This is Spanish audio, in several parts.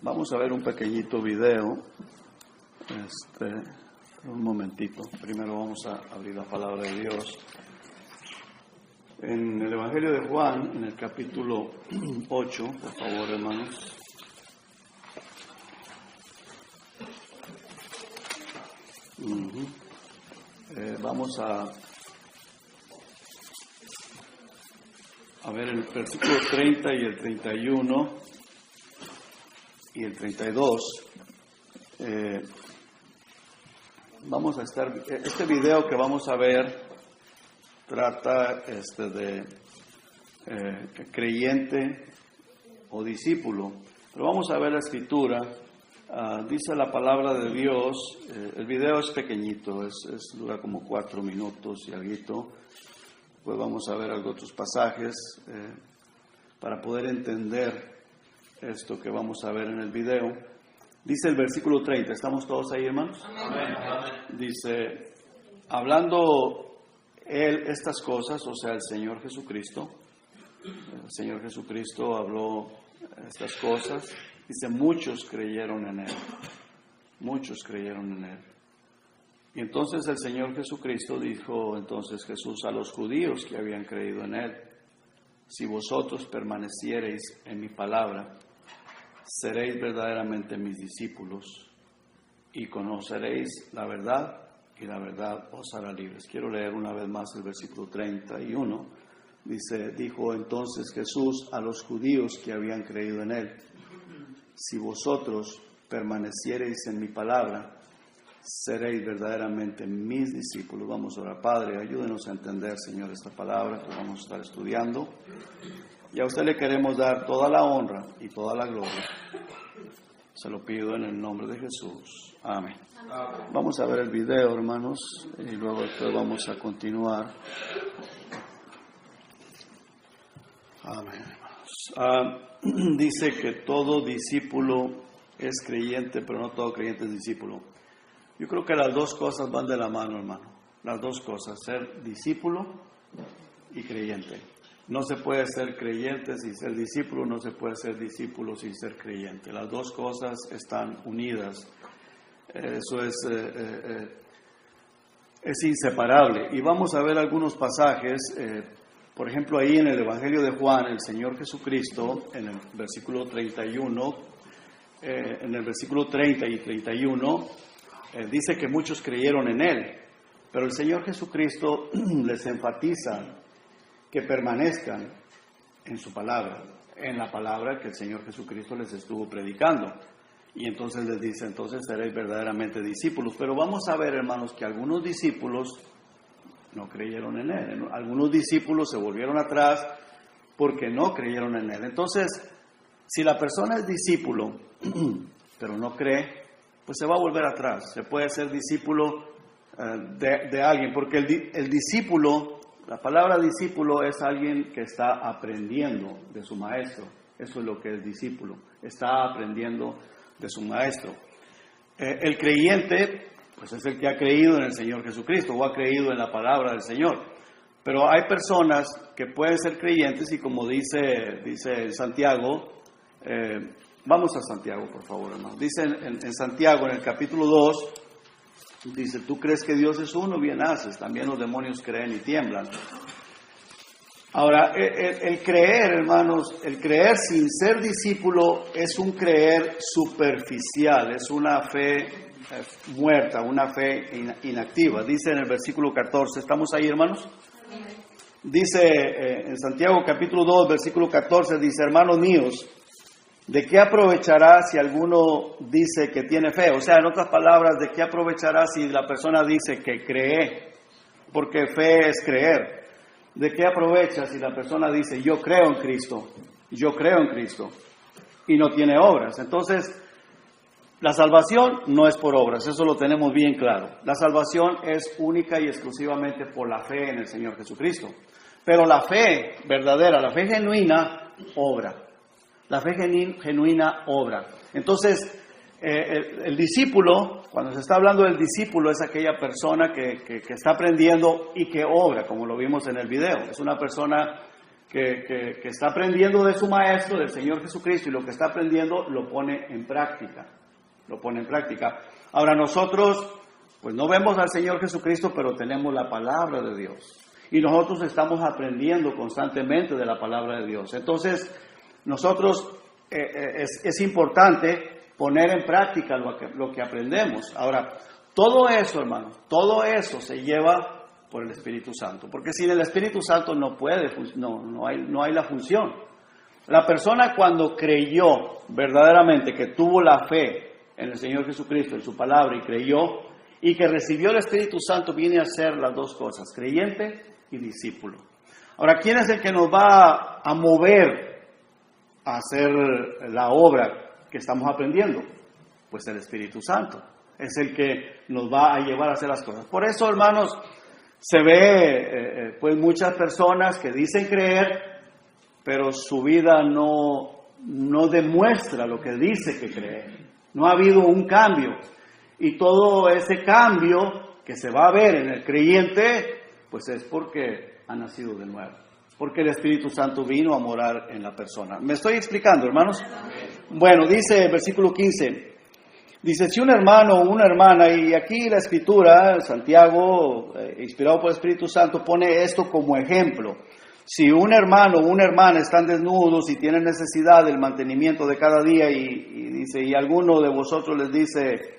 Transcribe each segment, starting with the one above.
Vamos a ver un pequeñito video. Un momentito. Primero vamos a abrir la palabra de Dios. En el Evangelio de Juan, en el capítulo 8, por favor, hermanos. Vamos a ver el versículo 30 y el 31 y el 32. Vamos a estar, este video que vamos a ver trata de creyente o discípulo, pero vamos a ver la escritura. Dice la palabra de Dios. El video es pequeñito, dura como 4 minutos y algo. Pues vamos a ver otros pasajes para poder entender esto que vamos a ver en el video. Dice el versículo 30, ¿estamos todos ahí, hermanos? Amén. Dice, hablando Él estas cosas, o sea, el Señor Jesucristo habló estas cosas. Dice, muchos creyeron en Él. Y entonces el Señor Jesucristo dijo, entonces Jesús a los judíos que habían creído en Él, si vosotros permaneciereis en mi palabra, seréis verdaderamente mis discípulos y conoceréis la verdad y la verdad os hará libres. Quiero leer una vez más el versículo 31. Dijo entonces Jesús a los judíos que habían creído en Él, si vosotros permaneciereis en mi palabra, seréis verdaderamente mis discípulos. Vamos a orar. Padre, ayúdenos a entender, Señor, esta palabra que vamos a estar estudiando. Y a usted le queremos dar toda la honra y toda la gloria. Se lo pido en el nombre de Jesús. Amén. Vamos a ver el video, hermanos, y luego después vamos a continuar. Amén, hermanos. Dice que todo discípulo es creyente, pero no todo creyente es discípulo. Yo creo que las dos cosas van de la mano, hermano. Las dos cosas, ser discípulo y creyente. No se puede ser creyente sin ser discípulo, no se puede ser discípulo sin ser creyente. Las dos cosas están unidas. Eso es inseparable. Y vamos a ver algunos pasajes. Por ejemplo, ahí en el Evangelio de Juan, el Señor Jesucristo, en el versículo 31, en el versículo 30 y 31, dice que muchos creyeron en Él. Pero el Señor Jesucristo les enfatiza que permanezcan en su palabra, en la palabra que el Señor Jesucristo les estuvo predicando. Y entonces les dice, entonces seréis verdaderamente discípulos. Pero vamos a ver, hermanos, que algunos discípulos no creyeron en Él. Algunos discípulos se volvieron atrás porque no creyeron en Él. Entonces, si la persona es discípulo, pero no cree, pues se va a volver atrás. Se puede ser discípulo de alguien, porque el discípulo... La palabra discípulo es alguien que está aprendiendo de su maestro. Eso es lo que es discípulo. Está aprendiendo de su maestro. El creyente, pues es el que ha creído en el Señor Jesucristo o ha creído en la palabra del Señor. Pero hay personas que pueden ser creyentes y como dice Santiago, vamos a Santiago, por favor, hermano. Dice en Santiago, en el capítulo 2, dice, tú crees que Dios es uno, bien haces, también los demonios creen y tiemblan. Ahora, el creer, hermanos, el creer sin ser discípulo es un creer superficial, es una fe muerta, una fe inactiva. Dice en el versículo 14, ¿estamos ahí, hermanos? Dice en Santiago capítulo 2, versículo 14, dice, hermanos míos, ¿de qué aprovechará si alguno dice que tiene fe? O sea, en otras palabras, ¿de qué aprovechará si la persona dice que cree? Porque fe es creer. ¿De qué aprovecha si la persona dice, yo creo en Cristo, y no tiene obras? Entonces, la salvación no es por obras, eso lo tenemos bien claro. La salvación es única y exclusivamente por la fe en el Señor Jesucristo. Pero la fe verdadera, la fe genuina, obra. La fe genuina obra. Entonces, el discípulo, cuando se está hablando del discípulo, es aquella persona que está aprendiendo y que obra, como lo vimos en el video. Es una persona que está aprendiendo de su maestro, del Señor Jesucristo, y lo que está aprendiendo lo pone en práctica. Lo pone en práctica. Ahora nosotros, pues no vemos al Señor Jesucristo, pero tenemos la palabra de Dios. Y nosotros estamos aprendiendo constantemente de la palabra de Dios. Entonces, nosotros es importante poner en práctica lo que aprendemos. Ahora, todo eso, hermano, todo eso se lleva por el Espíritu Santo. Porque sin el Espíritu Santo no hay la función. La persona cuando creyó verdaderamente, que tuvo la fe en el Señor Jesucristo, en su palabra, y creyó, y que recibió el Espíritu Santo, viene a ser las dos cosas, creyente y discípulo. Ahora, ¿quién es el que nos va a mover a hacer la obra que estamos aprendiendo? Pues el Espíritu Santo. Es el que nos va a llevar a hacer las cosas. Por eso, hermanos, se ve pues muchas personas que dicen creer, pero su vida no demuestra lo que dice que cree. No ha habido un cambio. Y todo ese cambio que se va a ver en el creyente, pues es porque ha nacido de nuevo. Porque el Espíritu Santo vino a morar en la persona. ¿Me estoy explicando, hermanos? Bueno, dice el versículo 15. Dice, si un hermano o una hermana, y aquí la Escritura, Santiago, inspirado por el Espíritu Santo, pone esto como ejemplo. Si un hermano o una hermana están desnudos y tienen necesidad del mantenimiento de cada día, y dice, y alguno de vosotros les dice,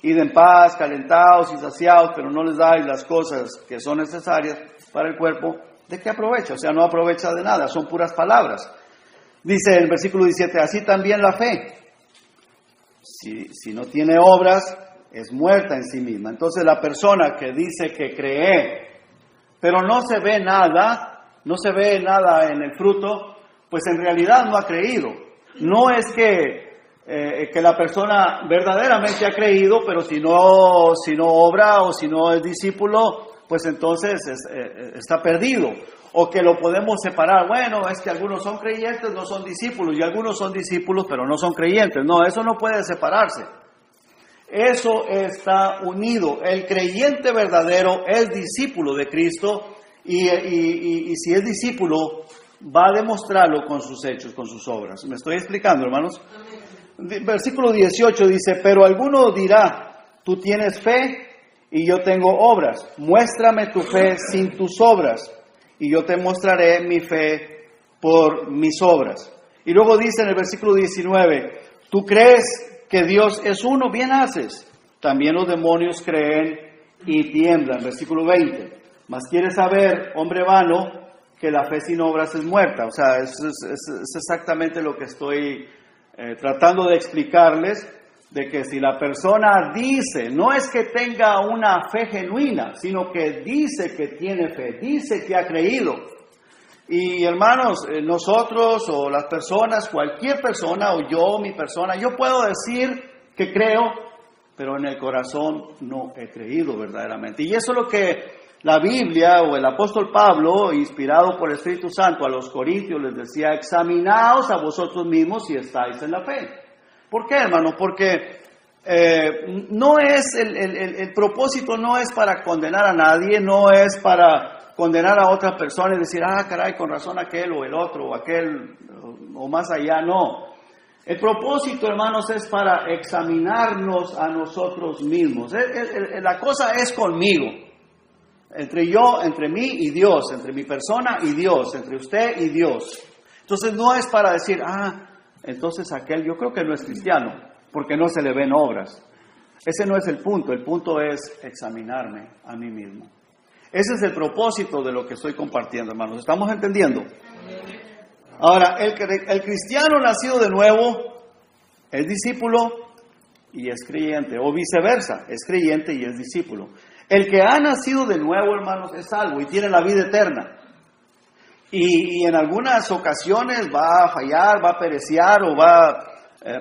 id en paz, calentados y saciados, pero no les dais las cosas que son necesarias para el cuerpo, ¿de qué aprovecha? O sea, no aprovecha de nada, son puras palabras. Dice el versículo 17, así también la fe. Si no tiene obras, es muerta en sí misma. Entonces la persona que dice que cree, pero no se ve nada en el fruto, pues en realidad no ha creído. No es que la persona verdaderamente ha creído, pero si no obra o si no es discípulo, pues entonces está perdido. O que lo podemos separar. Bueno, es que algunos son creyentes, no son discípulos, y algunos son discípulos, pero no son creyentes. No, eso no puede separarse. Eso está unido. El creyente verdadero es discípulo de Cristo, y si es discípulo, va a demostrarlo con sus hechos, con sus obras. ¿Me estoy explicando, hermanos? Versículo 18 dice, pero alguno dirá, tú tienes fe y yo tengo obras. Muéstrame tu fe sin tus obras, y yo te mostraré mi fe por mis obras. Y luego dice en el versículo 19, tú crees que Dios es uno, bien haces. También los demonios creen y tiemblan. Versículo 20, mas quieres saber, hombre vano, que la fe sin obras es muerta. O sea, es exactamente lo que estoy tratando de explicarles, de que si la persona dice, no es que tenga una fe genuina, sino que dice que tiene fe, dice que ha creído. Y hermanos, nosotros o las personas, cualquier persona, o yo, mi persona, yo puedo decir que creo, pero en el corazón no he creído verdaderamente. Y eso es lo que la Biblia o el apóstol Pablo, inspirado por el Espíritu Santo a los Corintios, les decía, examinaos a vosotros mismos si estáis en la fe. ¿Por qué, hermano? Porque no es el propósito no es para condenar a nadie, no es para condenar a otra persona y decir, caray, con razón aquel o el otro o aquel o más allá, no. El propósito, hermanos, es para examinarnos a nosotros mismos. La cosa es conmigo, entre mí y Dios, entre mi persona y Dios, entre usted y Dios. Entonces no es para decir, entonces aquel yo creo que no es cristiano, porque no se le ven obras. Ese no es el punto es examinarme a mí mismo. Ese es el propósito de lo que estoy compartiendo, hermanos. ¿Estamos entendiendo? Ahora, el cristiano nacido de nuevo es discípulo y es creyente, o viceversa, es creyente y es discípulo. El que ha nacido de nuevo, hermanos, es salvo y tiene la vida eterna. Y en algunas ocasiones va a fallar, va a perecear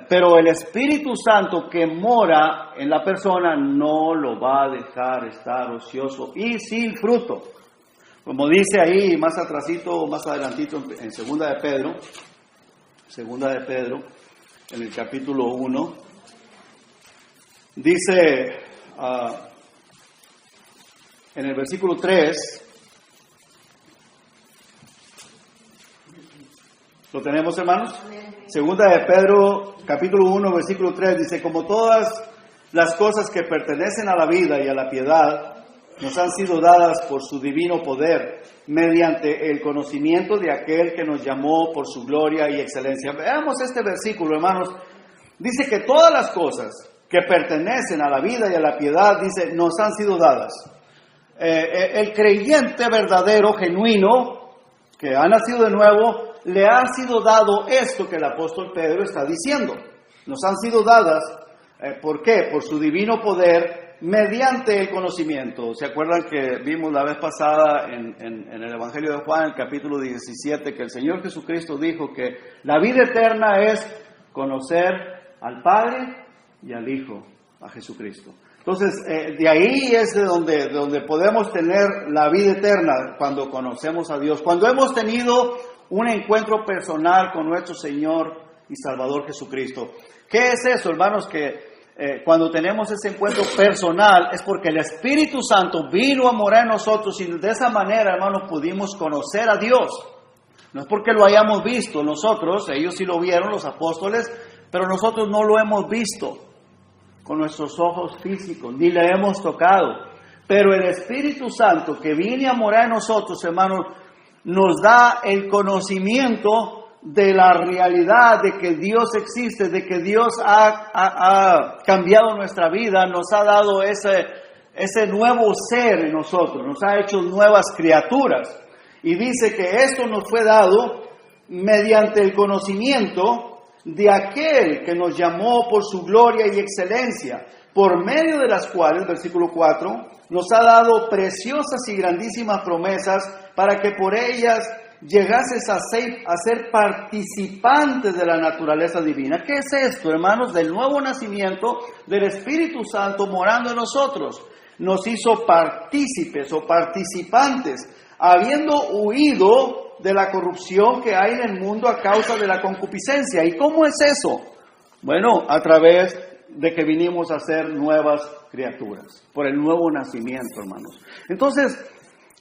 pero el Espíritu Santo que mora en la persona no lo va a dejar estar ocioso y sin fruto. Como dice ahí más atrasito, más adelantito en Segunda de Pedro, en el capítulo 1, dice en el versículo 3, ¿Lo tenemos, hermanos? Segunda de Pedro, capítulo 1, versículo 3, dice: como todas las cosas que pertenecen a la vida y a la piedad nos han sido dadas por su divino poder, mediante el conocimiento de aquel que nos llamó por su gloria y excelencia. Veamos este versículo, hermanos. Dice que todas las cosas que pertenecen a la vida y a la piedad, dice, nos han sido dadas. El creyente verdadero, genuino, que ha nacido de nuevo, le ha sido dado esto que el apóstol Pedro está diciendo. Nos han sido dadas, ¿por qué? Por su divino poder, mediante el conocimiento. ¿Se acuerdan que vimos la vez pasada en el Evangelio de Juan, el capítulo 17, que el Señor Jesucristo dijo que la vida eterna es conocer al Padre y al Hijo, a Jesucristo? Entonces, de ahí es de donde podemos tener la vida eterna, cuando conocemos a Dios, cuando hemos tenido un encuentro personal con nuestro Señor y Salvador Jesucristo. ¿Qué es eso, hermanos? Que cuando tenemos ese encuentro personal es porque el Espíritu Santo vino a morar en nosotros y de esa manera, hermanos, pudimos conocer a Dios. No es porque lo hayamos visto nosotros, ellos sí lo vieron, los apóstoles, pero nosotros no lo hemos visto con nuestros ojos físicos, ni le hemos tocado. Pero el Espíritu Santo que viene a morar en nosotros, hermanos, nos da el conocimiento de la realidad de que Dios existe, de que Dios ha cambiado nuestra vida, nos ha dado ese nuevo ser en nosotros, nos ha hecho nuevas criaturas. Y dice que esto nos fue dado mediante el conocimiento de aquel que nos llamó por su gloria y excelencia, por medio de las cuales, versículo 4, nos ha dado preciosas y grandísimas promesas para que por ellas llegases a ser participantes de la naturaleza divina. ¿Qué es esto, hermanos? Del nuevo nacimiento del Espíritu Santo morando en nosotros. Nos hizo partícipes o participantes, habiendo huido de la corrupción que hay en el mundo a causa de la concupiscencia. ¿Y cómo es eso? Bueno, a través de que vinimos a ser nuevas criaturas, por el nuevo nacimiento, hermanos. Entonces,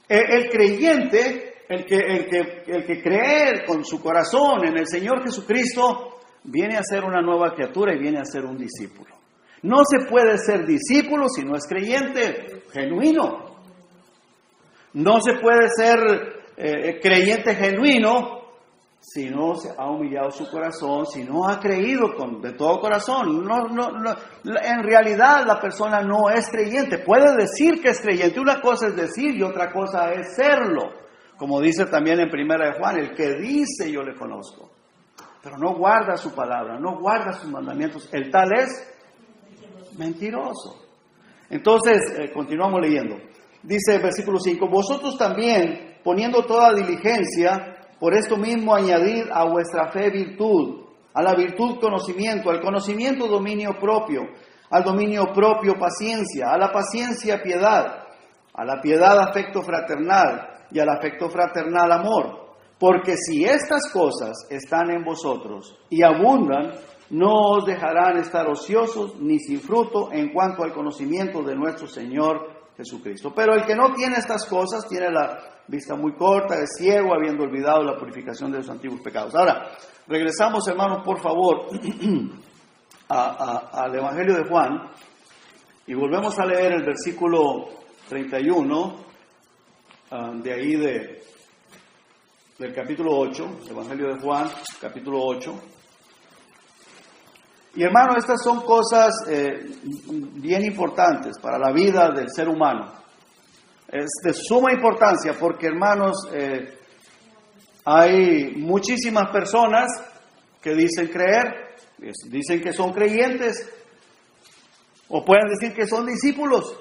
el creyente, el que cree con su corazón en el Señor Jesucristo, viene a ser una nueva criatura y viene a ser un discípulo. No se puede ser discípulo si no es creyente genuino. No se puede ser creyente genuino si no se ha humillado su corazón, si no ha creído de todo corazón. En realidad la persona no es creyente. Puede decir que es creyente. Una cosa es decir y otra cosa es serlo. Como dice también en 1 de Juan, el que dice yo le conozco, pero no guarda su palabra, no guarda sus mandamientos, el tal es mentiroso. Entonces, continuamos leyendo. Dice el versículo 5, vosotros también, poniendo toda diligencia, por esto mismo añadid a vuestra fe virtud, a la virtud conocimiento, al conocimiento dominio propio, al dominio propio paciencia, a la paciencia piedad, a la piedad afecto fraternal y al afecto fraternal amor. Porque si estas cosas están en vosotros y abundan, no os dejarán estar ociosos ni sin fruto en cuanto al conocimiento de nuestro Señor Jesucristo. Pero el que no tiene estas cosas tiene la vista muy corta, es ciego, habiendo olvidado la purificación de los antiguos pecados. Ahora, regresamos, hermanos, por favor, al Evangelio de Juan y volvemos a leer el versículo 31, de ahí del capítulo 8, Evangelio de Juan, capítulo 8. Y hermano, estas son cosas bien importantes para la vida del ser humano. Es de suma importancia porque, hermanos, hay muchísimas personas que dicen creer, dicen que son creyentes, o pueden decir que son discípulos,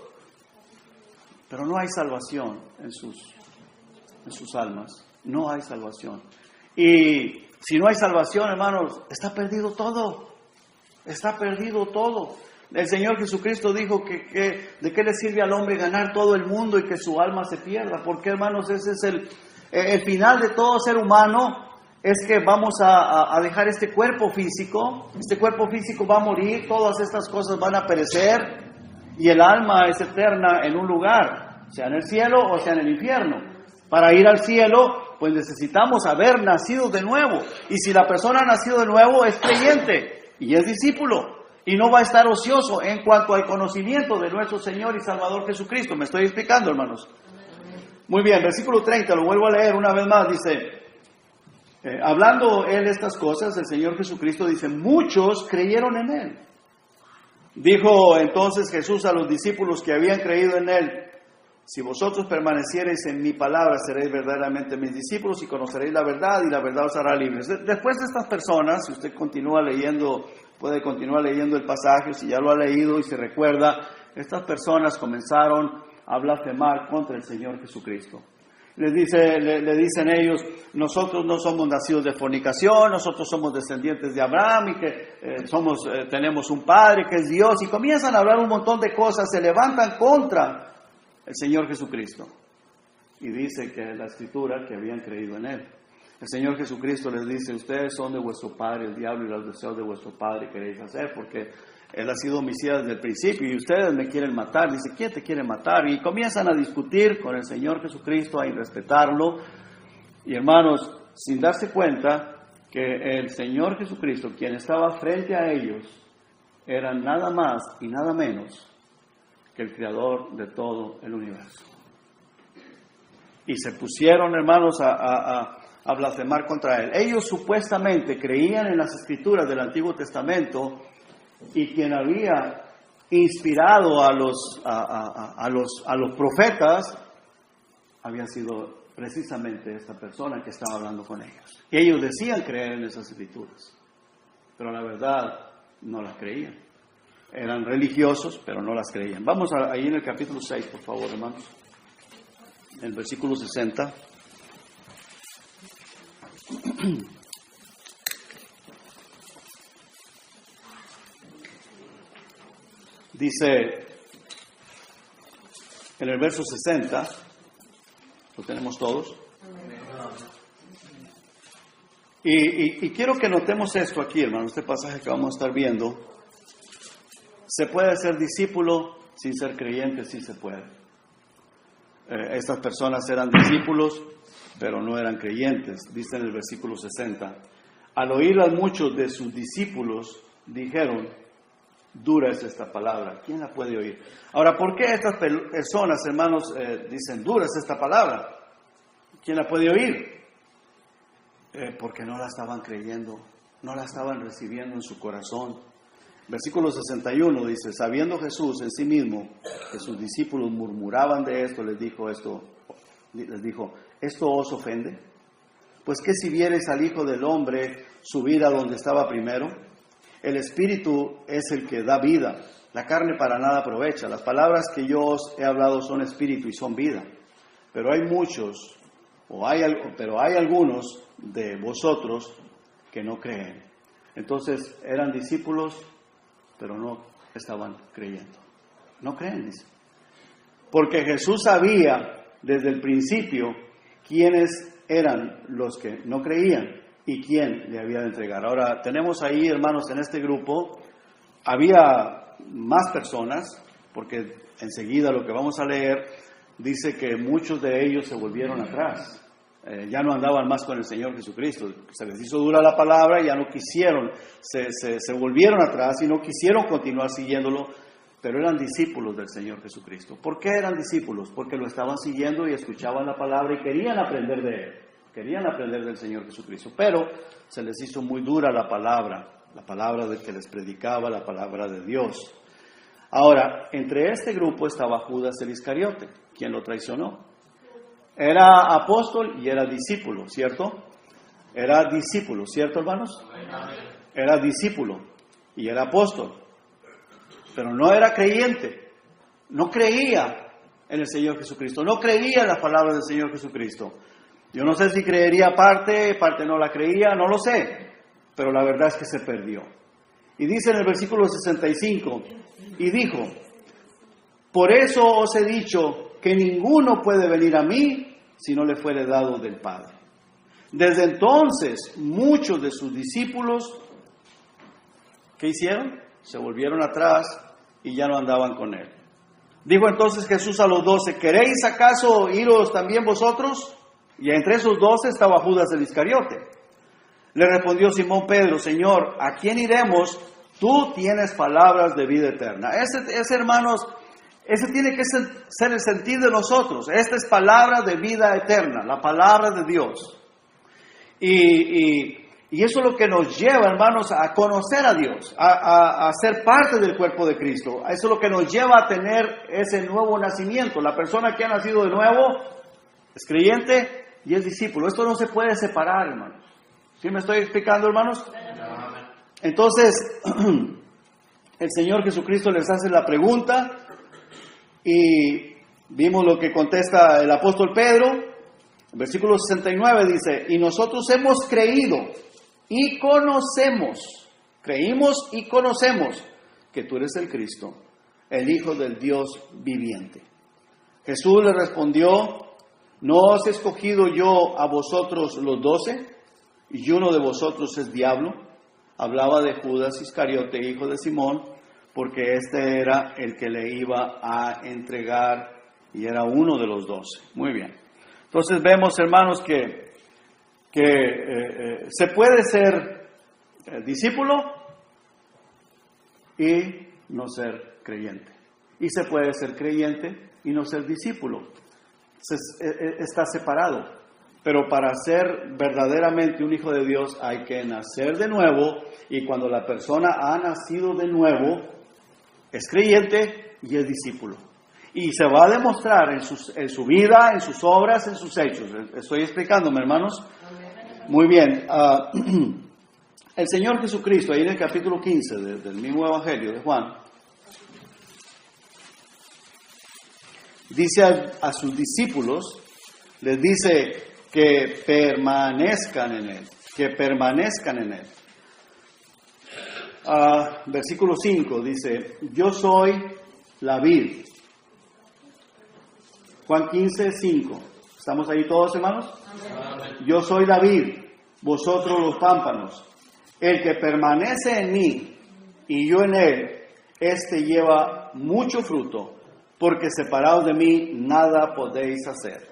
pero no hay salvación en sus almas. No hay salvación. Y si no hay salvación, hermanos, está perdido todo. Está perdido todo. El Señor Jesucristo dijo que ¿de qué le sirve al hombre ganar todo el mundo y que su alma se pierda? Porque, hermanos, ese es el final de todo ser humano, es que vamos a dejar este cuerpo físico. Este cuerpo físico va a morir, todas estas cosas van a perecer y el alma es eterna en un lugar, sea en el cielo o sea en el infierno. Para ir al cielo Pues necesitamos haber nacido de nuevo. Y si la persona ha nacido de nuevo, es creyente y es discípulo. Y no va a estar ocioso en cuanto al conocimiento de nuestro Señor y Salvador Jesucristo. ¿Me estoy explicando, hermanos? Muy bien, versículo 30, lo vuelvo a leer una vez más. Dice, hablando él estas cosas, el Señor Jesucristo dice, muchos creyeron en él. Dijo entonces Jesús a los discípulos que habían creído en él, si vosotros permaneciereis en mi palabra, seréis verdaderamente mis discípulos y conoceréis la verdad y la verdad os hará libres. Después de estas personas, si usted continúa leyendo, puede continuar leyendo el pasaje, si ya lo ha leído y se recuerda, estas personas comenzaron a blasfemar contra el Señor Jesucristo. Le dicen ellos, nosotros no somos nacidos de fornicación, nosotros somos descendientes de Abraham y que tenemos un Padre que es Dios, y comienzan a hablar un montón de cosas, se levantan contra el Señor Jesucristo. Y dice que la Escritura que habían creído en Él. El Señor Jesucristo les dice, ustedes son de vuestro padre el diablo y los deseos de vuestro padre queréis hacer, porque Él ha sido homicida desde el principio y ustedes me quieren matar. Dice, ¿quién te quiere matar? Y comienzan a discutir con el Señor Jesucristo, a irrespetarlo. Y hermanos, sin darse cuenta que el Señor Jesucristo, quien estaba frente a ellos, era nada más y nada menos que el creador de todo el universo. Y se pusieron, hermanos, a blasfemar contra Él. Ellos supuestamente creían en las Escrituras del Antiguo Testamento, y quien había inspirado a los profetas había sido precisamente esta persona que estaba hablando con ellos. Y ellos decían creer en esas Escrituras, pero la verdad no las creían. Eran religiosos, pero no las creían. Vamos ahí en el capítulo 6, por favor, hermanos. El versículo 60. Dice en el verso 60, lo tenemos todos. Y quiero que notemos esto aquí, hermano, este pasaje que vamos a estar viendo. Se puede ser discípulo sin ser creyente, sí se puede. Estas personas eran discípulos, pero no eran creyentes, dice en el versículo 60. Al oír a muchos de sus discípulos, dijeron, dura es esta palabra, ¿quién la puede oír? Ahora, ¿por qué estas personas, hermanos, dicen, dura es esta palabra? ¿Quién la puede oír? Porque no la estaban creyendo, no la estaban recibiendo en su corazón. Versículo 61 dice, sabiendo Jesús en sí mismo que sus discípulos murmuraban de esto, les dijo, ¿esto os ofende? Pues que si viereis al Hijo del Hombre subir a donde estaba primero, el Espíritu es el que da vida, la carne para nada aprovecha. Las palabras que yo os he hablado son Espíritu y son vida. Pero hay muchos, pero hay algunos de vosotros que no creen. Entonces eran discípulos, pero no estaban creyendo. No creen, dice. Porque Jesús sabía desde el principio quiénes eran los que no creían y quién le había de entregar. Ahora, tenemos ahí, hermanos, en este grupo, había más personas, porque enseguida lo que vamos a leer, dice que muchos de ellos se volvieron atrás. Ya no andaban más con el Señor Jesucristo. Se les hizo dura la palabra y ya no quisieron, se volvieron atrás y no quisieron continuar siguiéndolo, pero eran discípulos del Señor Jesucristo. ¿Por qué eran discípulos? Porque lo estaban siguiendo y escuchaban la palabra y querían aprender de Él. Querían aprender del Señor Jesucristo, pero se les hizo muy dura la palabra de que les predicaba, la palabra de Dios. Ahora, entre este grupo estaba Judas el Iscariote, quien lo traicionó. Era apóstol y era discípulo, ¿cierto? Era discípulo, ¿cierto, hermanos? Era discípulo y era apóstol, pero no era creyente, no creía en el Señor Jesucristo, no creía en las palabras del Señor Jesucristo. Yo no sé si creería parte no la creía, no lo sé, pero la verdad es que se perdió. Y dice en el versículo 65, y dijo, por eso os he dicho que ninguno puede venir a mí si no le fuere dado del Padre. Desde entonces, muchos de sus discípulos, ¿qué hicieron? Se volvieron atrás y ya no andaban con Él. Dijo entonces Jesús a los 12, ¿queréis acaso iros también vosotros? Y entre esos 12 estaba Judas el Iscariote. Le respondió Simón Pedro: Señor, ¿a quién iremos? Tú tienes palabras de vida eterna. Ese, hermanos, ese tiene que ser el sentir de nosotros. Esta es palabra de vida eterna, la palabra de Dios. Y eso es lo que nos lleva, hermanos, a conocer a Dios, a ser parte del cuerpo de Cristo. Eso es lo que nos lleva a tener ese nuevo nacimiento. La persona que ha nacido de nuevo es creyente y es discípulo. Esto no se puede separar, hermanos. ¿Sí me estoy explicando, hermanos? Entonces, el Señor Jesucristo les hace la pregunta y vimos lo que contesta el apóstol Pedro. El versículo 69 dice: y nosotros hemos creído y conocemos, creímos y conocemos que tú eres el Cristo, el Hijo del Dios viviente. Jesús le respondió: ¿no os he escogido yo a vosotros los 12? Y uno de vosotros es diablo. Hablaba de Judas Iscariote, hijo de Simón, porque este era el que le iba a entregar y era uno de los 12. Muy bien. Entonces vemos, hermanos, que se puede ser discípulo y no ser creyente. Y se puede ser creyente y no ser discípulo. Está separado. Pero para ser verdaderamente un hijo de Dios hay que nacer de nuevo, y cuando la persona ha nacido de nuevo es creyente y es discípulo. Y se va a demostrar en su vida, en sus obras, en sus hechos. ¿Estoy explicándome, hermanos? Muy bien. El Señor Jesucristo, ahí en el capítulo 15 del mismo Evangelio de Juan, dice a sus discípulos, les dice que permanezcan en Él, que permanezcan en Él. Versículo 5 dice: yo soy la vid. Juan 15, 5. ¿Estamos ahí todos, hermanos? Amén. Yo soy la vid, vosotros los pámpanos. El que permanece en mí y yo en él, este lleva mucho fruto, porque separados de mí nada podéis hacer.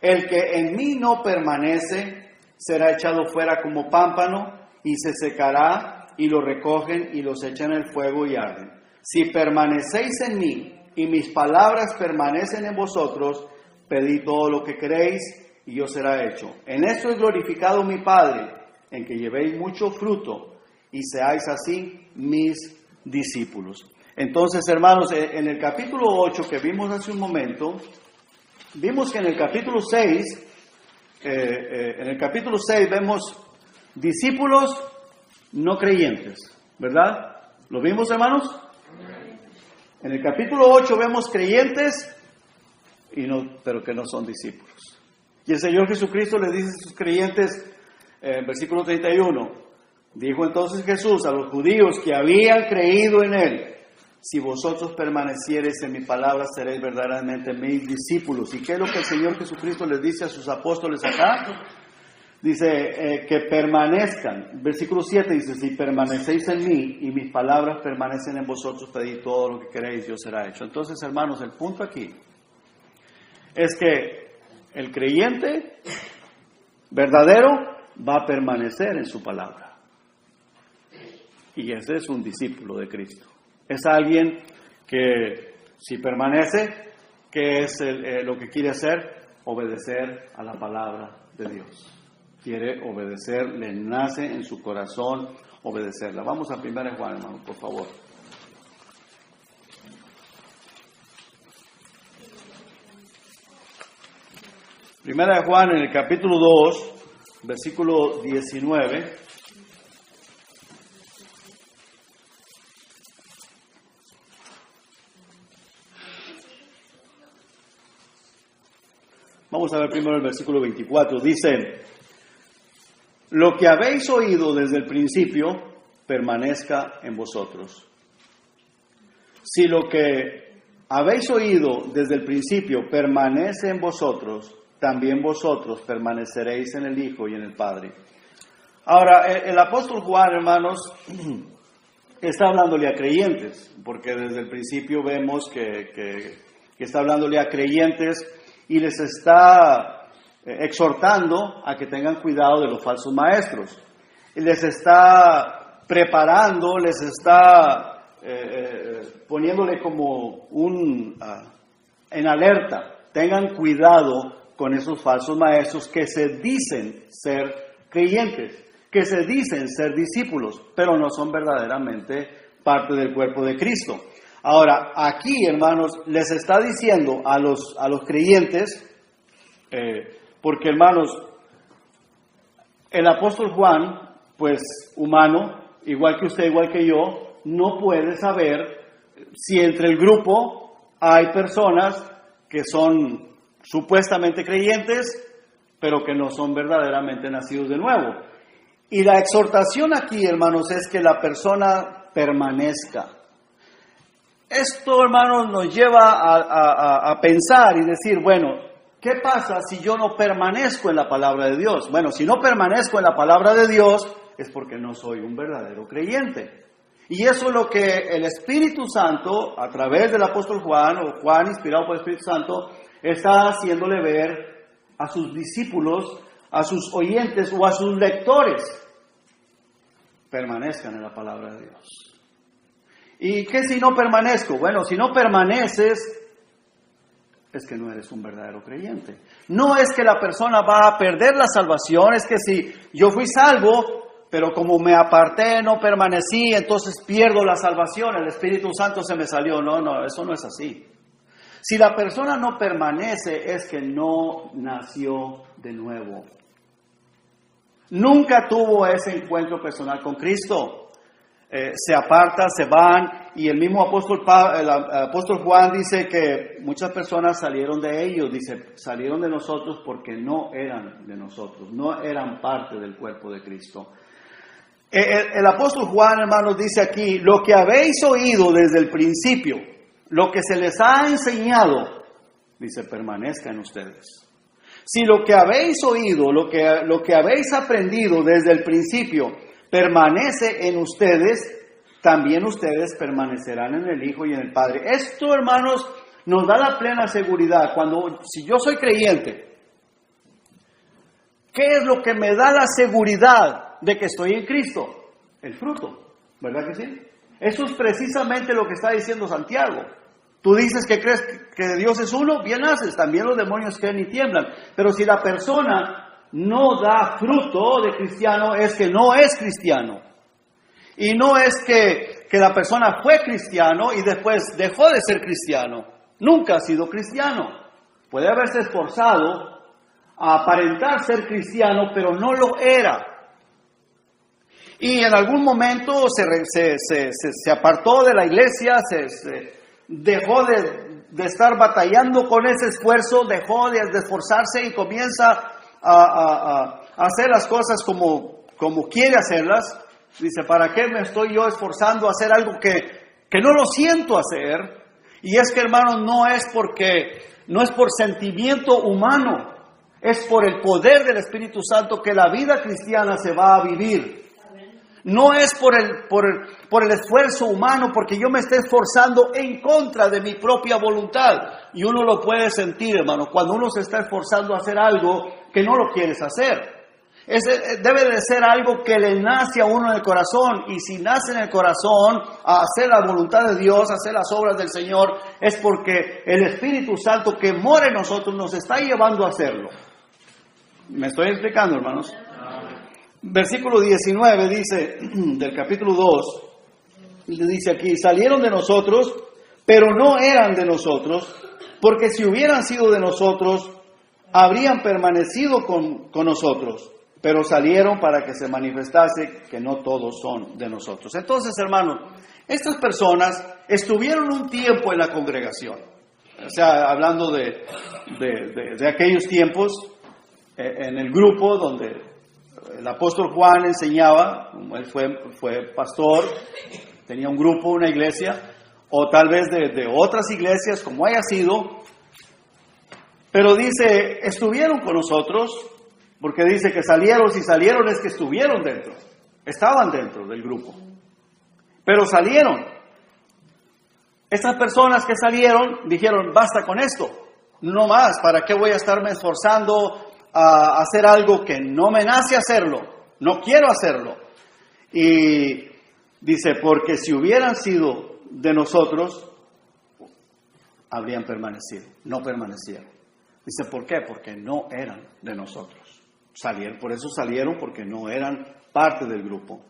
El que en mí no permanece será echado fuera como pámpano y se secará, y lo recogen y los echan en el fuego y arden. Si permanecéis en mí y mis palabras permanecen en vosotros, pedid todo lo que queréis y os será hecho. En esto es glorificado mi Padre, en que llevéis mucho fruto y seáis así mis discípulos. Entonces, hermanos, en el capítulo 8 que vimos hace un momento, vimos que en el capítulo 6, vemos discípulos no creyentes, ¿verdad? ¿Lo vimos, hermanos? En el capítulo 8 vemos creyentes, pero que no son discípulos. Y el Señor Jesucristo les dice a sus creyentes, versículo 31, dijo entonces Jesús a los judíos que habían creído en Él: si vosotros permaneciereis en mi palabra, seréis verdaderamente mis discípulos. ¿Y qué es lo que el Señor Jesucristo les dice a sus apóstoles acá? Dice que permanezcan. Versículo 7 dice: si permanecéis en mí y mis palabras permanecen en vosotros, pedid todo lo que queréis y os será hecho. Entonces, hermanos, el punto aquí es que el creyente verdadero va a permanecer en su palabra. Y ese es un discípulo de Cristo. Es alguien que, si permanece, ¿qué es lo que quiere hacer? Obedecer a la palabra de Dios. Quiere obedecer, le nace en su corazón obedecerla. Vamos a 1 Juan, hermano, por favor. 1 Juan, en el capítulo 2, versículo 19. Vamos a ver primero el versículo 24. Dice: lo que habéis oído desde el principio permanezca en vosotros. Si lo que habéis oído desde el principio permanece en vosotros, también vosotros permaneceréis en el Hijo y en el Padre. Ahora, el apóstol Juan, hermanos, está hablándole a creyentes, porque desde el principio vemos que está hablándole a creyentes y les está exhortando a que tengan cuidado de los falsos maestros. Y les está preparando, les está poniéndole como en alerta. Tengan cuidado con esos falsos maestros que se dicen ser creyentes, que se dicen ser discípulos, pero no son verdaderamente parte del cuerpo de Cristo. Ahora, aquí, hermanos, les está diciendo a los creyentes, porque, hermanos, el apóstol Juan, pues humano, igual que usted, igual que yo, no puede saber si entre el grupo hay personas que son supuestamente creyentes, pero que no son verdaderamente nacidos de nuevo. Y la exhortación aquí, hermanos, es que la persona permanezca. Esto, hermanos, nos lleva a pensar y decir, bueno, ¿qué pasa si yo no permanezco en la palabra de Dios? Bueno, si no permanezco en la palabra de Dios, es porque no soy un verdadero creyente. Y eso es lo que el Espíritu Santo, a través del apóstol Juan, o Juan inspirado por el Espíritu Santo, está haciéndole ver a sus discípulos, a sus oyentes o a sus lectores. Permanezcan en la palabra de Dios. ¿Y qué si no permanezco? Bueno, si no permaneces, es que no eres un verdadero creyente. No es que la persona va a perder la salvación, es que si yo fui salvo, pero como me aparté, no permanecí, entonces pierdo la salvación, el Espíritu Santo se me salió. No, eso no es así. Si la persona no permanece, es que no nació de nuevo. Nunca tuvo ese encuentro personal con Cristo. Se apartan, se van, y el mismo apóstol Juan dice que muchas personas salieron de ellos, dice, salieron de nosotros porque no eran de nosotros, no eran parte del cuerpo de Cristo. El apóstol Juan, hermanos, dice aquí, lo que habéis oído desde el principio, lo que se les ha enseñado, dice, permanezca en ustedes. Si lo que habéis oído, lo que habéis aprendido desde el principio, permanece en ustedes, también ustedes permanecerán en el Hijo y en el Padre. Esto, hermanos, nos da la plena seguridad. Si yo soy creyente, ¿qué es lo que me da la seguridad de que estoy en Cristo? El fruto, ¿verdad que sí? Eso es precisamente lo que está diciendo Santiago. Tú dices que crees que Dios es uno, bien haces, también los demonios creen y tiemblan. Pero si la persona no da fruto de cristiano, es que no es cristiano. Y no es que la persona fue cristiano y después dejó de ser cristiano. Nunca ha sido cristiano. Puede haberse esforzado a aparentar ser cristiano, pero no lo era. Y en algún momento se apartó de la iglesia, dejó de estar batallando con ese esfuerzo, dejó de esforzarse y comienza a hacer las cosas como quiere hacerlas. Dice, ¿para qué me estoy yo esforzando a hacer algo que no lo siento hacer? Y es que, hermanos, no es por sentimiento humano, es por el poder del Espíritu Santo que la vida cristiana se va a vivir. No es por el esfuerzo humano, porque yo me esté esforzando en contra de mi propia voluntad. Y uno lo puede sentir, hermano, cuando uno se está esforzando a hacer algo que no lo quieres hacer. Debe de ser algo que le nace a uno en el corazón. Y si nace en el corazón a hacer la voluntad de Dios, a hacer las obras del Señor, es porque el Espíritu Santo que mora en nosotros nos está llevando a hacerlo. ¿Me estoy explicando, hermanos? Versículo 19 dice, del capítulo 2, dice aquí, salieron de nosotros, pero no eran de nosotros, porque si hubieran sido de nosotros, habrían permanecido con nosotros, pero salieron para que se manifestase que no todos son de nosotros. Entonces, hermanos, estas personas estuvieron un tiempo en la congregación, o sea, hablando de aquellos tiempos, en el grupo donde el apóstol Juan enseñaba, él fue pastor, tenía un grupo, una iglesia, o tal vez de otras iglesias, como haya sido, pero dice, estuvieron con nosotros, porque dice que salieron, si salieron es que estuvieron dentro, estaban dentro del grupo, pero salieron. Estas personas que salieron dijeron, basta con esto, no más, ¿para qué voy a estarme esforzando a hacer algo que no me nace hacerlo, no quiero hacerlo. Y dice, porque si hubieran sido de nosotros, habrían permanecido. No permanecieron. Dice, ¿por qué? Porque no eran de nosotros. Por eso salieron, porque no eran parte del grupo.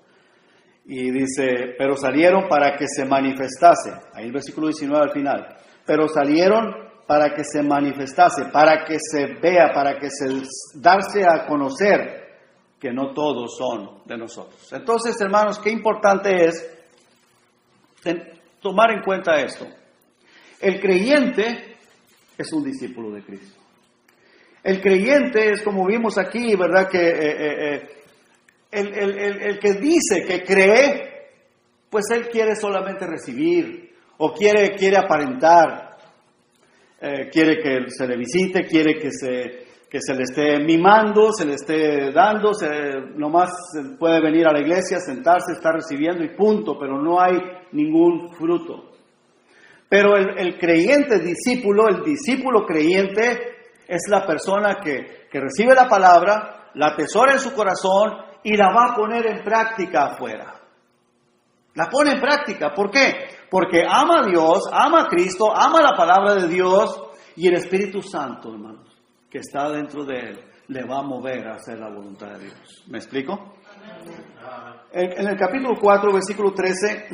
Y dice, pero salieron para que se manifestase. Ahí el versículo 19 al final. Pero salieron para que se manifestase, para que se vea, para que se darse a conocer que no todos son de nosotros. Entonces, hermanos, qué importante es tomar en cuenta esto. El creyente es un discípulo de Cristo. El creyente es, como vimos aquí, ¿verdad? Que el que dice que cree, pues él quiere solamente recibir, o quiere aparentar, quiere que se le visite, quiere que se le esté mimando, se le esté dando, nomás puede venir a la iglesia, sentarse, estar recibiendo y punto, pero no hay ningún fruto. Pero el creyente discípulo, el discípulo creyente, es la persona que recibe la palabra, la atesora en su corazón y la va a poner en práctica afuera. La pone en práctica. ¿Por qué? Porque ama a Dios, ama a Cristo, ama la palabra de Dios y el Espíritu Santo, hermanos, que está dentro de él, le va a mover a hacer la voluntad de Dios. ¿Me explico? En el capítulo 4, versículo 13...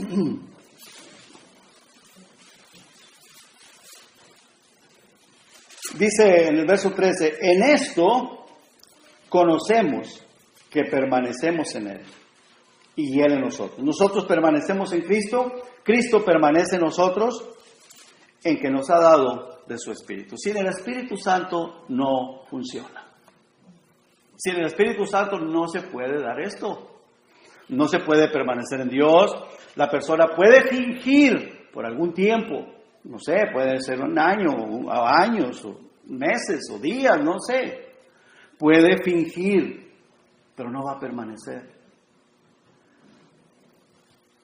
Dice en el verso 13, en esto conocemos que permanecemos en Él y Él en nosotros. Nosotros permanecemos en Cristo, Cristo permanece en nosotros, en que nos ha dado de su Espíritu. Sin el Espíritu Santo no funciona. Sin el Espíritu Santo no se puede dar esto. No se puede permanecer en Dios. La persona puede fingir por algún tiempo. No sé, puede ser un año, o años, o meses, o días, no sé. Puede fingir, pero no va a permanecer.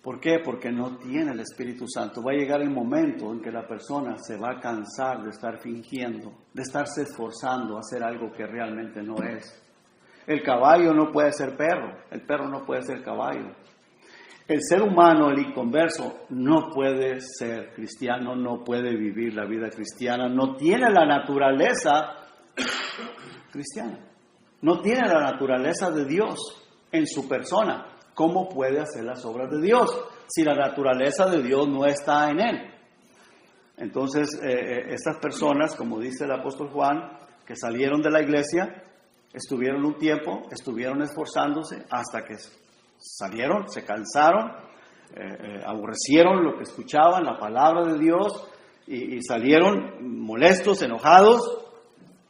¿Por qué? Porque no tiene el Espíritu Santo. Va a llegar el momento en que la persona se va a cansar de estar fingiendo, de estarse esforzando a hacer algo que realmente no es. El caballo no puede ser perro, el perro no puede ser caballo. El ser humano, el inconverso, no puede ser cristiano, no puede vivir la vida cristiana, no tiene la naturaleza cristiana, no tiene la naturaleza de Dios en su persona. ¿Cómo puede hacer las obras de Dios si la naturaleza de Dios no está en él? Entonces, estas personas, como dice el apóstol Juan, que salieron de la iglesia, estuvieron un tiempo, estuvieron esforzándose hasta que salieron, se cansaron, aborrecieron lo que escuchaban, la palabra de Dios, y salieron molestos, enojados,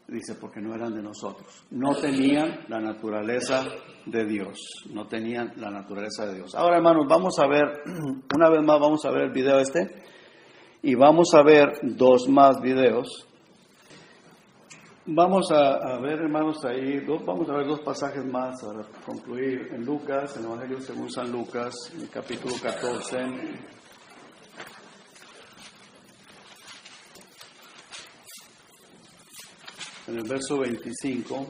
dice, porque no eran de nosotros. No tenían la naturaleza de Dios, no tenían la naturaleza de Dios. Ahora, hermanos, vamos a ver, una vez más vamos a ver el video y vamos a ver dos más videos. Vamos a ver, hermanos, vamos a ver dos pasajes más para concluir en Lucas, en el Evangelio según San Lucas, en el capítulo 14. En el verso 25.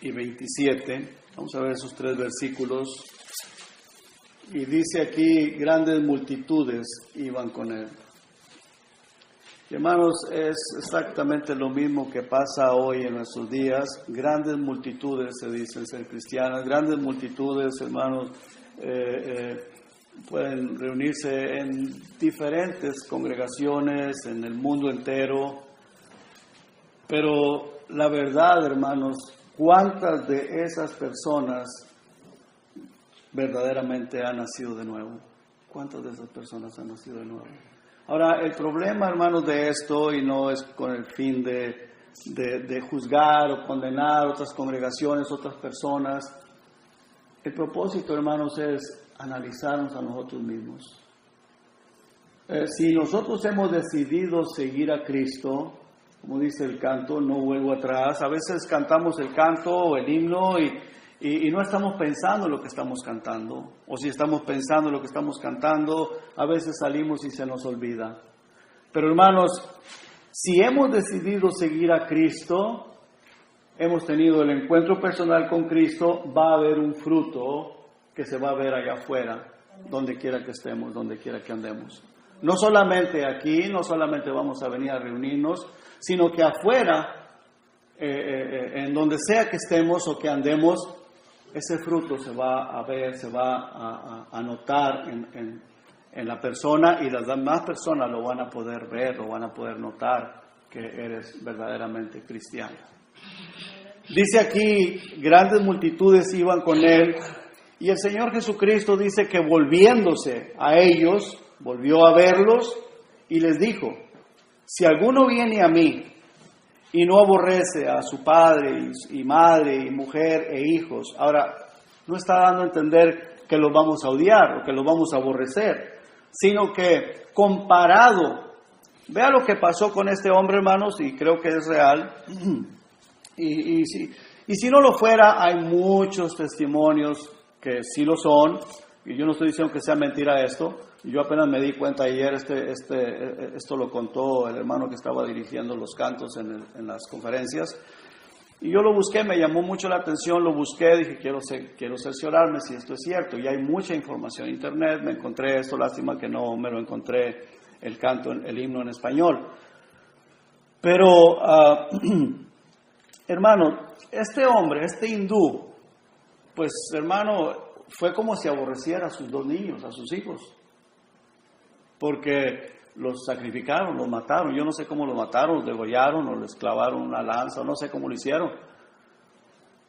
Y 27, vamos a ver esos tres versículos, y dice aquí, grandes multitudes iban con él. Y hermanos, es exactamente lo mismo que pasa hoy en nuestros días. Grandes multitudes se dicen ser cristianas, grandes multitudes, hermanos, pueden reunirse en diferentes congregaciones en el mundo entero, pero la verdad, hermanos, ¿cuántas de esas personas verdaderamente han nacido de nuevo? ¿Cuántas de esas personas han nacido de nuevo? Ahora, el problema, hermanos, de esto, y no es con el fin de juzgar o condenar otras congregaciones, otras personas, el propósito, hermanos, es analizarnos a nosotros mismos. Si nosotros hemos decidido seguir a Cristo, como dice el canto, no vuelvo atrás. A veces cantamos el canto o el himno y no estamos pensando en lo que estamos cantando. O si estamos pensando en lo que estamos cantando, a veces salimos y se nos olvida. Pero hermanos, si hemos decidido seguir a Cristo, hemos tenido el encuentro personal con Cristo, va a haber un fruto que se va a ver allá afuera, donde quiera que estemos, donde quiera que andemos. No solamente aquí, no solamente vamos a venir a reunirnos, sino que afuera, en donde sea que estemos o que andemos, ese fruto se va a ver, se va a notar en la persona, y las demás personas lo van a poder ver, lo van a poder notar que eres verdaderamente cristiano. Dice aquí, grandes multitudes iban con él, y el Señor Jesucristo dice que volviéndose a ellos, volvió a verlos y les dijo: si alguno viene a mí y no aborrece a su padre y madre y mujer e hijos, ahora no está dando a entender que los vamos a odiar o que los vamos a aborrecer, sino que comparado, vea lo que pasó con este hombre, hermanos, y creo que es real. Y si no lo fuera, hay muchos testimonios que sí lo son, y yo no estoy diciendo que sea mentira esto. Yo apenas me di cuenta ayer, esto lo contó el hermano que estaba dirigiendo los cantos en las conferencias, y yo lo busqué, me llamó mucho la atención, lo busqué, dije quiero cerciorarme si esto es cierto, y hay mucha información en internet, me encontré esto, lástima que no me lo encontré el canto, el himno en español, pero hermano, este hombre, este hindú, pues hermano, fue como si aborreciera a sus dos niños, a sus hijos, porque los sacrificaron, los mataron. Yo no sé cómo los mataron, los degollaron o les clavaron una lanza, no sé cómo lo hicieron.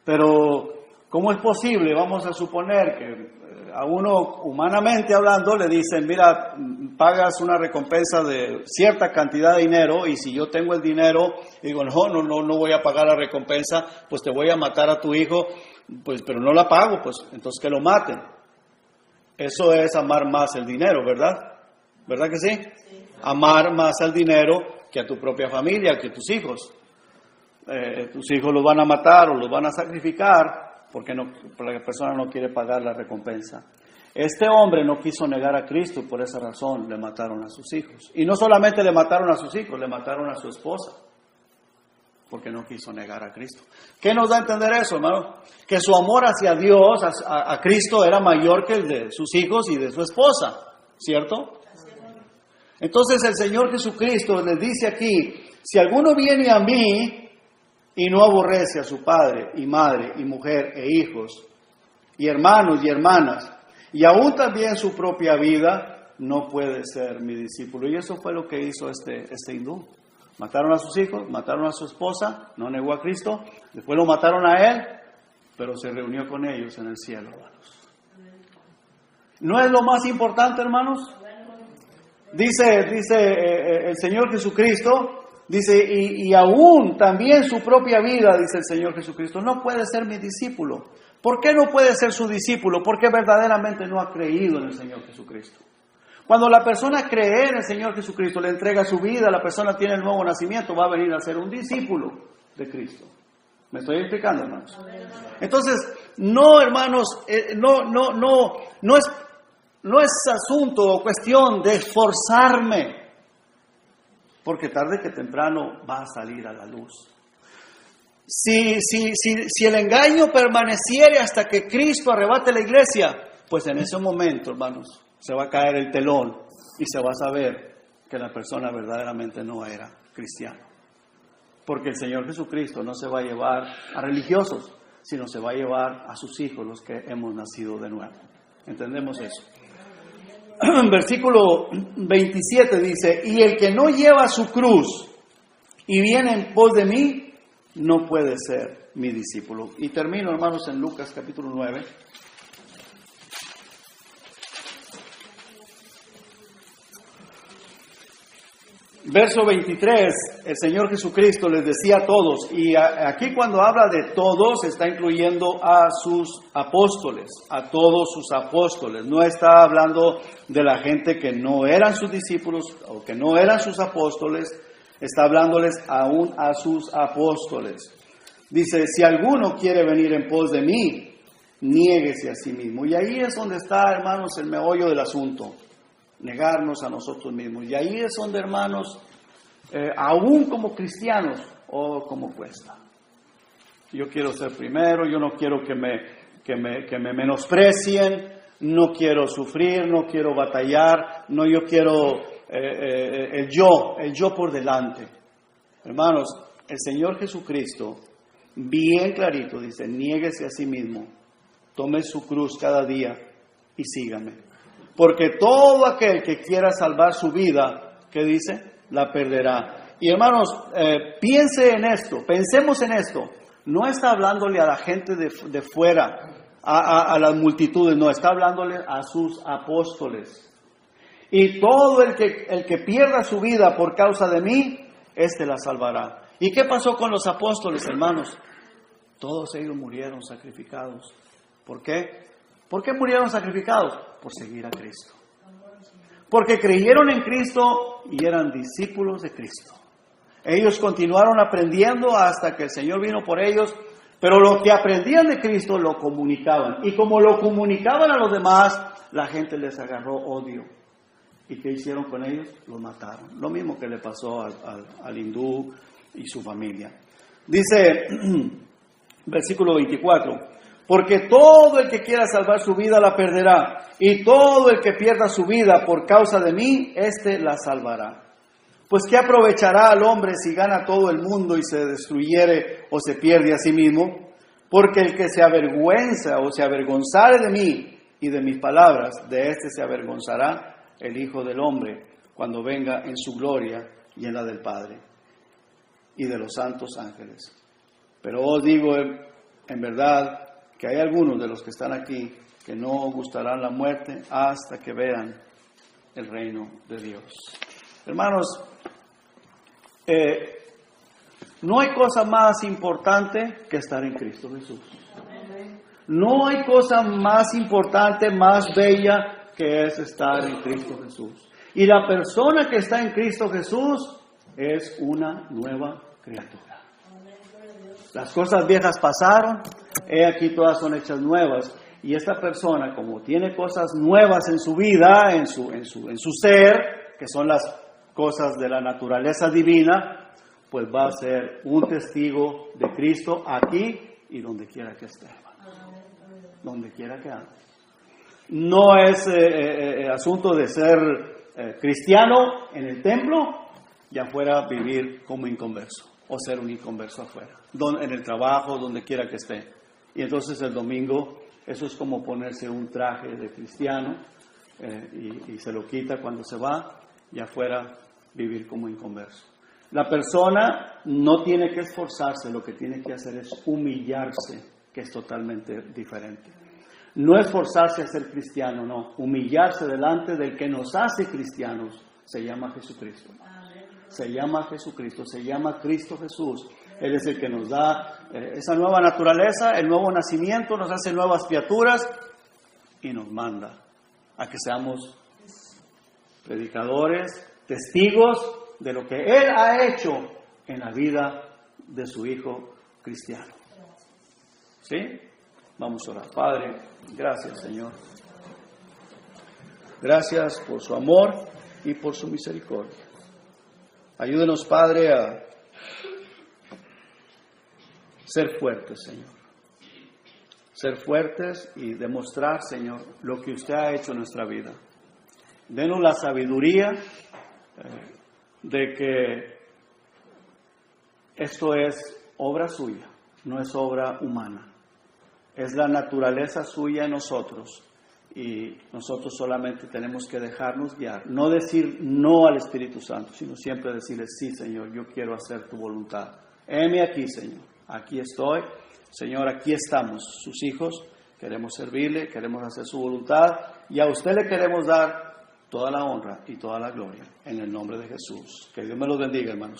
Pero, ¿cómo es posible? Vamos a suponer que a uno, humanamente hablando, le dicen: mira, pagas una recompensa de cierta cantidad de dinero, y si yo tengo el dinero, digo, no voy a pagar la recompensa, pues te voy a matar a tu hijo, pues, pero no la pago, pues entonces que lo maten. Eso es amar más el dinero, ¿verdad? ¿Verdad que sí? Sí. Amar más al dinero que a tu propia familia, que a tus hijos. Tus hijos los van a matar o los van a sacrificar porque la persona no quiere pagar la recompensa. Este hombre no quiso negar a Cristo, y por esa razón le mataron a sus hijos. Y no solamente le mataron a sus hijos, le mataron a su esposa, porque no quiso negar a Cristo. ¿Qué nos da a entender eso, hermano? Que su amor hacia Dios, a Cristo, era mayor que el de sus hijos y de su esposa, ¿cierto? Entonces el Señor Jesucristo les dice aquí: si alguno viene a mí y no aborrece a su padre y madre y mujer e hijos y hermanos y hermanas y aún también su propia vida, no puede ser mi discípulo. Y eso fue lo que hizo este hindú. Mataron a sus hijos, mataron a su esposa, no negó a Cristo, después lo mataron a él, pero se reunió con ellos en el cielo, hermanos. ¿No es lo más importante, hermanos? Dice el Señor Jesucristo, dice, y aún también su propia vida, dice el Señor Jesucristo, no puede ser mi discípulo. ¿Por qué no puede ser su discípulo? Porque verdaderamente no ha creído en el Señor Jesucristo. Cuando la persona cree en el Señor Jesucristo, le entrega su vida, la persona tiene el nuevo nacimiento, va a venir a ser un discípulo de Cristo. ¿Me estoy explicando, hermanos? Entonces, no, hermanos, no es asunto o cuestión de esforzarme, porque tarde que temprano va a salir a la luz. Si el engaño permaneciere hasta que Cristo arrebate la iglesia, pues en ese momento, hermanos, se va a caer el telón y se va a saber que la persona verdaderamente no era cristiano. Porque el Señor Jesucristo no se va a llevar a religiosos, sino se va a llevar a sus hijos, los que hemos nacido de nuevo. ¿Entendemos eso? Versículo 27 dice: y el que no lleva su cruz y viene en pos de mí, no puede ser mi discípulo. Y termino, hermanos, en Lucas capítulo 9. Verso 23, el Señor Jesucristo les decía a todos, y aquí cuando habla de todos, está incluyendo a sus apóstoles, a todos sus apóstoles. No está hablando de la gente que no eran sus discípulos o que no eran sus apóstoles. Está hablándoles aún a sus apóstoles. Dice, si alguno quiere venir en pos de mí, niéguese a sí mismo. Y ahí es donde está, hermanos, el meollo del asunto. Negarnos a nosotros mismos. Y ahí es donde, hermanos, aún como cristianos, como cuesta. Yo quiero ser primero, yo no quiero que me menosprecien, no quiero sufrir, no quiero batallar, no, yo quiero el yo por delante. Hermanos, el Señor Jesucristo, bien clarito, dice, niéguese a sí mismo, tome su cruz cada día y sígame. Porque todo aquel que quiera salvar su vida, ¿qué dice? La perderá. Y hermanos, pensemos en esto. No está hablándole a la gente de fuera, a las multitudes, no, está hablándole a sus apóstoles. Y todo el que pierda su vida por causa de mí, éste la salvará. ¿Y qué pasó con los apóstoles, hermanos? Todos ellos murieron sacrificados. ¿Por qué? ¿Por qué murieron sacrificados? Por seguir a Cristo. Porque creyeron en Cristo y eran discípulos de Cristo. Ellos continuaron aprendiendo hasta que el Señor vino por ellos, pero lo que aprendían de Cristo lo comunicaban. Y como lo comunicaban a los demás, la gente les agarró odio. ¿Y qué hicieron con ellos? Los mataron. Lo mismo que le pasó al hindú y su familia. Dice, versículo 24, porque todo el que quiera salvar su vida la perderá, y todo el que pierda su vida por causa de mí, éste la salvará. Pues ¿qué aprovechará al hombre si gana todo el mundo y se destruyere o se pierde a sí mismo? Porque el que se avergüenza o se avergonzare de mí y de mis palabras, de éste se avergonzará el Hijo del Hombre cuando venga en su gloria y en la del Padre y de los santos ángeles. Pero os digo en verdad que hay algunos de los que están aquí que no gustarán la muerte hasta que vean el reino de Dios. Hermanos, no hay cosa más importante que estar en Cristo Jesús. No hay cosa más importante, más bella que es estar en Cristo Jesús. Y la persona que está en Cristo Jesús es una nueva criatura. Las cosas viejas pasaron, he aquí todas son hechas nuevas. Y esta persona, como tiene cosas nuevas en su vida, en su ser, que son las cosas de la naturaleza divina, pues va a ser un testigo de Cristo aquí y donde quiera que esté. Donde quiera que ande. No es asunto de ser cristiano en el templo y afuera vivir como inconverso o ser un inconverso afuera, en el trabajo, donde quiera que esté. Y entonces el domingo eso es como ponerse un traje de cristiano y se lo quita cuando se va y afuera vivir como inconverso. La persona no tiene que esforzarse, lo que tiene que hacer es humillarse, que es totalmente diferente. No esforzarse a ser cristiano, no. Humillarse delante del que nos hace cristianos. Se llama Jesucristo. Se llama Jesucristo, se llama Cristo Jesús. Él es el que nos da esa nueva naturaleza, el nuevo nacimiento, nos hace nuevas criaturas y nos manda a que seamos predicadores, testigos de lo que Él ha hecho en la vida de su Hijo cristiano. ¿Sí? Vamos a orar. Padre, gracias, Señor. Gracias por su amor y por su misericordia. Ayúdenos, Padre, a ser fuertes, Señor. Ser fuertes y demostrar, Señor, lo que usted ha hecho en nuestra vida. Denos la sabiduría de que esto es obra suya, no es obra humana. Es la naturaleza suya en nosotros y nosotros solamente tenemos que dejarnos guiar. No decir no al Espíritu Santo, sino siempre decirle, sí, Señor, yo quiero hacer tu voluntad. Heme aquí, Señor. Aquí estoy. Señor, aquí estamos, sus hijos. Queremos servirle, queremos hacer su voluntad y a usted le queremos dar toda la honra y toda la gloria en el nombre de Jesús. Que Dios me los bendiga, hermanos.